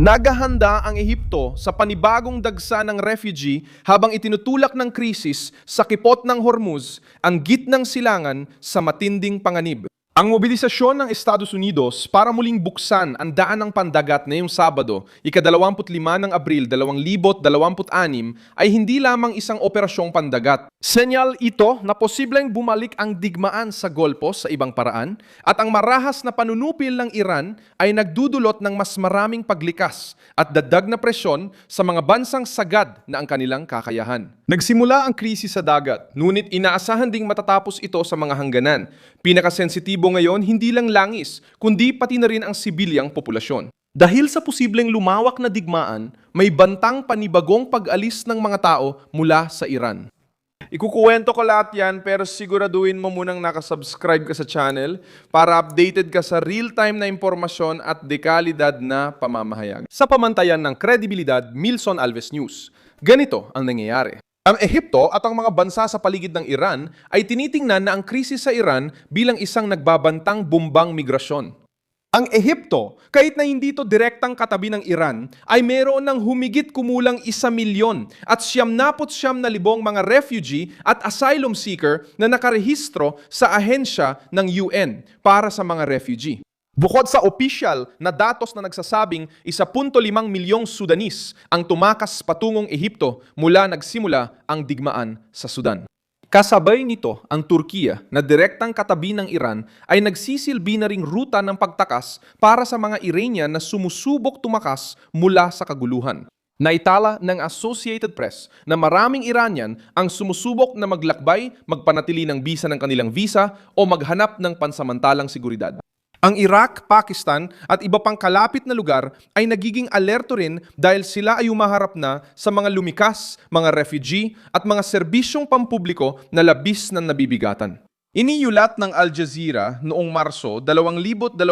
Naghahanda ang Ehipto sa panibagong dagsa ng refugee habang itinutulak ng krisis sa kipot ng Hormuz ang gitnang silangan sa matinding panganib. Ang mobilisasyon ng Estados Unidos para muling buksan ang daan ng pandagat ngayong Sabado, ika-25 ng Abril 2026 ay hindi lamang isang operasyong pandagat. Senyal ito na posibleng bumalik ang digmaan sa Golpo sa ibang paraan at ang marahas na panunupil ng Iran ay nagdudulot ng mas maraming paglikas at dagdag na presyon sa mga bansang sagad na ang kanilang kakayahan. Nagsimula ang krisis sa dagat, ngunit inaasahan ding matatapos ito sa mga hangganan. Pinakasensitibo ngayon hindi lang langis, kundi pati na rin ang sibilyang populasyon. Dahil sa posibleng lumawak na digmaan, may bantang panibagong pag-alis ng mga tao mula sa Iran. Ikukuwento ko lahat yan, pero siguraduhin mo munang nakasubscribe ka sa channel para updated ka sa real-time na impormasyon at dekalidad na pamamahayag. Sa pamantayan ng kredibilidad, Milson Alves News. Ganito ang nangyayari. Ang Ehipto at ang mga bansa sa paligid ng Iran ay tinitingnan na ang krisis sa Iran bilang isang nagbabantang bumbang migrasyon. Ang Ehipto, kahit na hindi ito direktang katabi ng Iran, ay meron ng humigit kumulang 1,000,000 at 99,000 mga refugee at asylum seeker na nakarehistro sa ahensya ng UN para sa mga refugee. Bukod sa opisyal na datos na nagsasabing 1.5 milyong Sudanese ang tumakas patungong Ehipto mula nagsimula ang digmaan sa Sudan. Kasabay nito, ang Turkiya na direktang katabi ng Iran ay nagsisilbi na ring ruta ng pagtakas para sa mga Iranian na sumusubok tumakas mula sa kaguluhan. Naitala ng Associated Press na maraming Iranian ang sumusubok na maglakbay, magpanatili ng bisa ng kanilang visa o maghanap ng pansamantalang seguridad. Ang Iraq, Pakistan at iba pang kalapit na lugar ay nagiging alerto rin dahil sila ay umaharap na sa mga lumikas, mga refugee at mga serbisyong pampubliko na labis na nabibigatan. Iniyulat ng Al Jazeera noong Marso 2026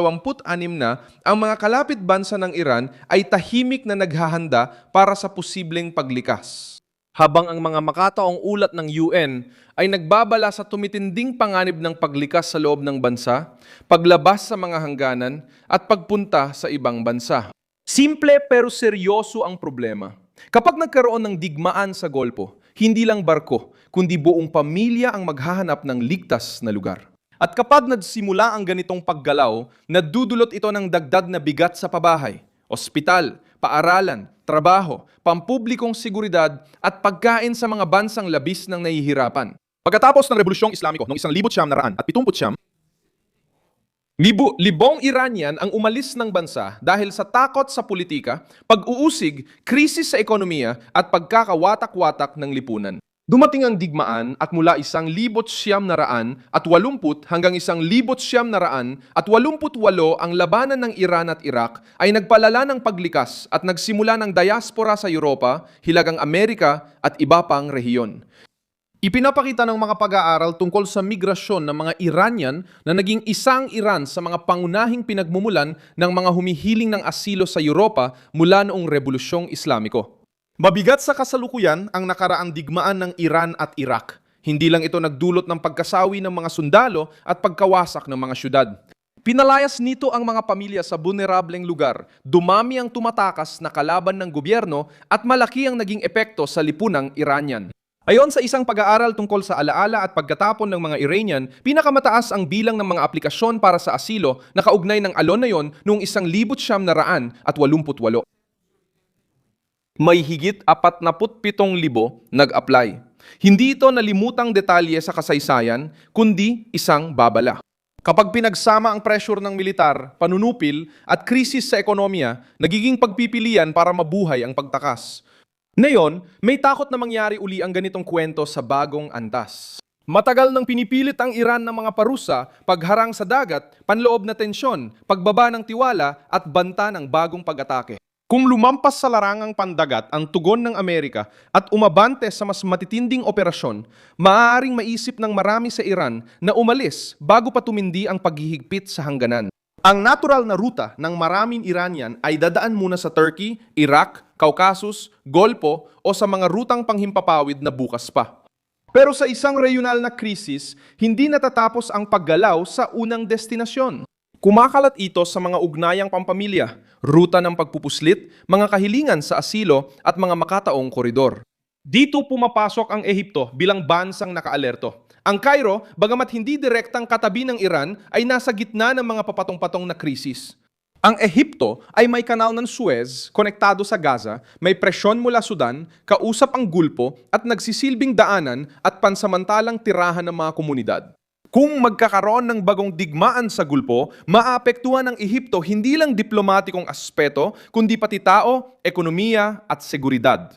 na ang mga kalapit bansa ng Iran ay tahimik na naghahanda para sa posibleng paglikas. Habang ang mga makataong ulat ng UN ay nagbabala sa tumitinding panganib ng paglikas sa loob ng bansa, paglabas sa mga hangganan at pagpunta sa ibang bansa. Simple pero seryoso ang problema. Kapag nagkaroon ng digmaan sa Golpo, hindi lang barko, kundi buong pamilya ang maghahanap ng ligtas na lugar. At kapag nagsimula ang ganitong paggalaw, nadudulot ito ng dagdag na bigat sa pabahay, ospital, paaralan, trabaho, pampublikong seguridad at pagkain sa mga bansang labis ng nahihirapan. Pagkatapos ng Rebolusyong Islamiko noong 1979, libong Iranian ang umalis ng bansa dahil sa takot sa politika, pag-uusig, krisis sa ekonomiya at pagkakawatak-watak ng lipunan. Dumating ang digmaan at mula 1,980 hanggang 1,988 ang labanan ng Iran at Iraq ay nagpalala ng paglikas at nagsimula ng diaspora sa Europa, Hilagang Amerika at iba pang rehiyon. Ipinapakita ng mga pag-aaral tungkol sa migrasyon ng mga Iranian na naging isang Iran sa mga pangunahing pinagmumulan ng mga humihiling ng asilo sa Europa mula noong Rebolusyong Islamiko. Mabigat sa kasalukuyan ang nakaraang digmaan ng Iran at Iraq. Hindi lang ito nagdulot ng pagkasawi ng mga sundalo at pagkawasak ng mga syudad. Pinalayas nito ang mga pamilya sa bunerableng lugar, dumami ang tumatakas na kalaban ng gobyerno at malaki ang naging epekto sa lipunang Iranian. Ayon sa isang pag-aaral tungkol sa alaala at pagkatapon ng mga Iranian, pinakamataas ang bilang ng mga aplikasyon para sa asilo na kaugnay ng alon na yon noong 1988. May higit 47,000 nag-apply. Hindi ito nalimutang detalye sa kasaysayan, kundi isang babala. Kapag pinagsama ang pressure ng militar, panunupil at krisis sa ekonomiya, nagiging pagpipilian para mabuhay ang pagtakas. Ngayon, may takot na mangyari uli ang ganitong kwento sa bagong antas. Matagal nang pinipilit ang Iran ng mga parusa, pagharang sa dagat, panloob na tensyon, pagbaba ng tiwala at banta ng bagong pag-atake. Kung lumampas sa larangang pandagat ang tugon ng Amerika at umabante sa mas matitinding operasyon, maaaring maisip ng marami sa Iran na umalis bago pa tumindi ang paghihigpit sa hangganan. Ang natural na ruta ng maraming Iranian ay dadaan muna sa Turkey, Iraq, Caucasus, Golpo o sa mga rutang panghimpapawid na bukas pa. Pero sa isang regional na krisis, hindi natatapos ang paggalaw sa unang destinasyon. Kumakalat ito sa mga ugnayang pampamilya, ruta ng pagpupuslit, mga kahilingan sa asilo at mga makataong koridor. Dito pumapasok ang Ehipto bilang bansang nakaalerto. Ang Cairo, bagamat hindi direktang katabi ng Iran, ay nasa gitna ng mga papatong-patong na krisis. Ang Ehipto ay may kanal ng Suez, konektado sa Gaza, may presyon mula Sudan, kausap ang Gulpo at nagsisilbing daanan at pansamantalang tirahan ng mga komunidad. Kung magkakaroon ng bagong digmaan sa Gulpo, maapektuhan ng Ehipto hindi lang diplomatikong aspeto, kundi pati tao, ekonomiya at seguridad.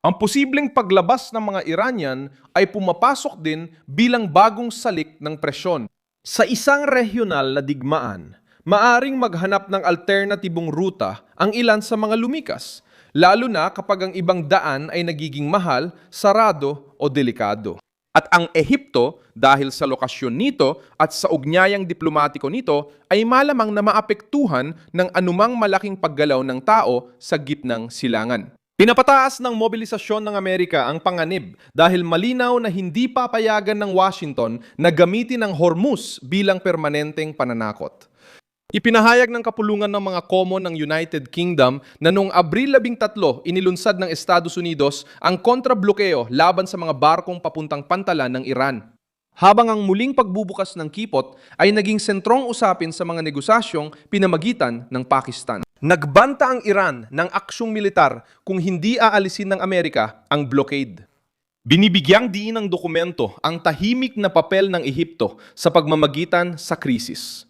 Ang posibleng paglabas ng mga Iranian ay pumapasok din bilang bagong salik ng presyon. Sa isang regional na digmaan, maaring maghanap ng alternatibong ruta ang ilan sa mga lumikas, lalo na kapag ang ibang daan ay nagiging mahal, sarado o delikado. At ang Ehipto, dahil sa lokasyon nito at sa ugnayang diplomatiko nito, ay malamang na maapektuhan ng anumang malaking paggalaw ng tao sa gitnang silangan. Pinapataas ng mobilisasyon ng Amerika ang panganib dahil malinaw na hindi papayagan ng Washington na gamitin ang Hormuz bilang permanenteng pananakot. Ipinahayag ng kapulungan ng mga Komo ng United Kingdom na noong Abril 13 inilunsad ng Estados Unidos ang kontrablokeo laban sa mga barkong papuntang pantalan ng Iran. Habang ang muling pagbubukas ng kipot ay naging sentrong usapin sa mga negosasyong pinamagitan ng Pakistan. Nagbanta ang Iran ng aksyong militar kung hindi aalisin ng Amerika ang blockade. Binibigyang diin ng dokumento ang tahimik na papel ng Ehipto sa pagmamagitan sa krisis.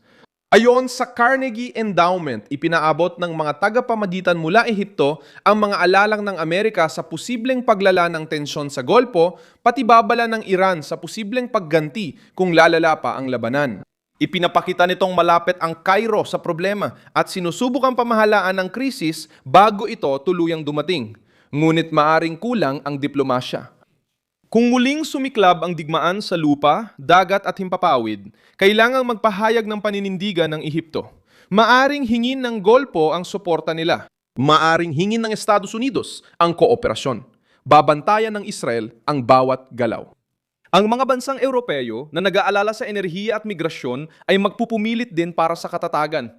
Ayon sa Carnegie Endowment, ipinaabot ng mga tagapamagitan mula Ehipto ang mga alalang ng Amerika sa posibleng paglala ng tensyon sa Golpo, pati babala ng Iran sa posibleng pagganti kung lalala pa ang labanan. Ipinapakita nitong malapit ang Cairo sa problema at sinusubok ang pamahalaan ng krisis bago ito tuluyang dumating. Ngunit maaring kulang ang diplomasya. Kung muling sumiklab ang digmaan sa lupa, dagat at himpapawid, kailangang magpahayag ng paninindigan ng Ehipto. Maaring hingin ng Golpo ang suporta nila. Maaring hingin ng Estados Unidos ang kooperasyon. Babantayan ng Israel ang bawat galaw. Ang mga bansang Europeo na nag-aalala sa enerhiya at migrasyon ay magpupumilit din para sa katatagan.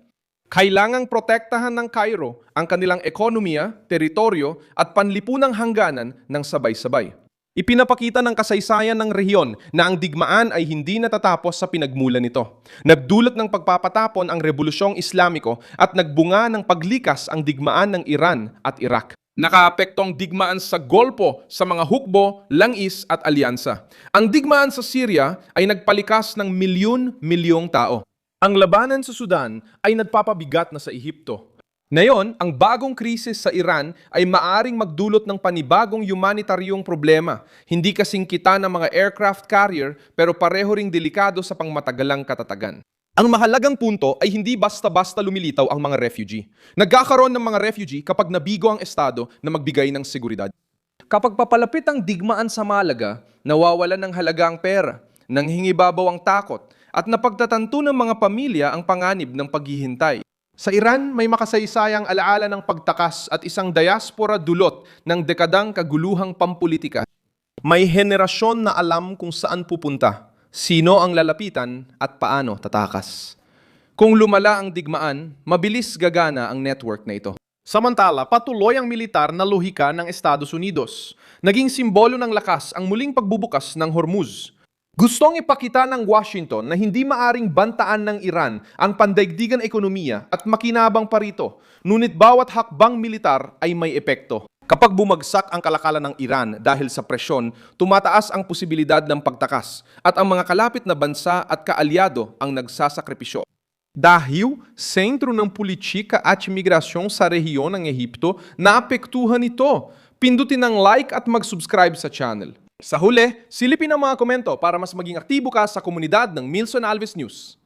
Kailangang protektahan ng Cairo ang kanilang ekonomiya, teritoryo at panlipunang hangganan ng sabay-sabay. Ipinapakita ng kasaysayan ng rehiyon na ang digmaan ay hindi natatapos sa pinagmulan nito. Nagdulot ng pagpapatapon ang Rebolusyong Islamiko at nagbunga ng paglikas ang digmaan ng Iran at Iraq. Nakaapekto ang digmaan sa Golpo sa mga hukbo, langis at alyansa. Ang digmaan sa Syria ay nagpalikas ng milyon-milyong tao. Ang labanan sa Sudan ay nagpapabigat na sa Ehipto. Ngayon, ang bagong krisis sa Iran ay maaring magdulot ng panibagong humanitaryong problema. Hindi kasing kita ng mga aircraft carrier pero pareho ring delikado sa pangmatagalang katatagan. Ang mahalagang punto ay hindi basta-basta lumilitaw ang mga refugee. Nagkakaroon ng mga refugee kapag nabigo ang estado na magbigay ng seguridad. Kapag papalapit ang digmaan sa Malaga, nawawalan ng halaga ang pera, nanghingibabaw ang takot, at napagtatanto ng mga pamilya ang panganib ng paghihintay. Sa Iran, may makasaysayang alaala ng pagtakas at isang diaspora dulot ng dekadang kaguluhang pampulitika. May henerasyon na alam kung saan pupunta, sino ang lalapitan at paano tatakas. Kung lumala ang digmaan, mabilis gagana ang network na ito. Samantala, patuloy ang militar na lohika ng Estados Unidos. Naging simbolo ng lakas ang muling pagbubukas ng Hormuz. Gustong ipakita ng Washington na hindi maaring bantaan ng Iran ang pandaigdigan ekonomiya at makinabang pa rito, ngunit bawat hakbang militar ay may epekto. Kapag bumagsak ang kalakalan ng Iran dahil sa presyon, tumataas ang posibilidad ng pagtakas at ang mga kalapit na bansa at kaalyado ang nagsasakripisyo. Dahil sentro ng politika at imigrasyon sa rehiyon ng Ehipto, naapektuhan ito. Pindutin ang like at mag-subscribe sa channel. Sa huli, silipin ang mga komento para mas maging aktibo ka sa komunidad ng Milson Alves News.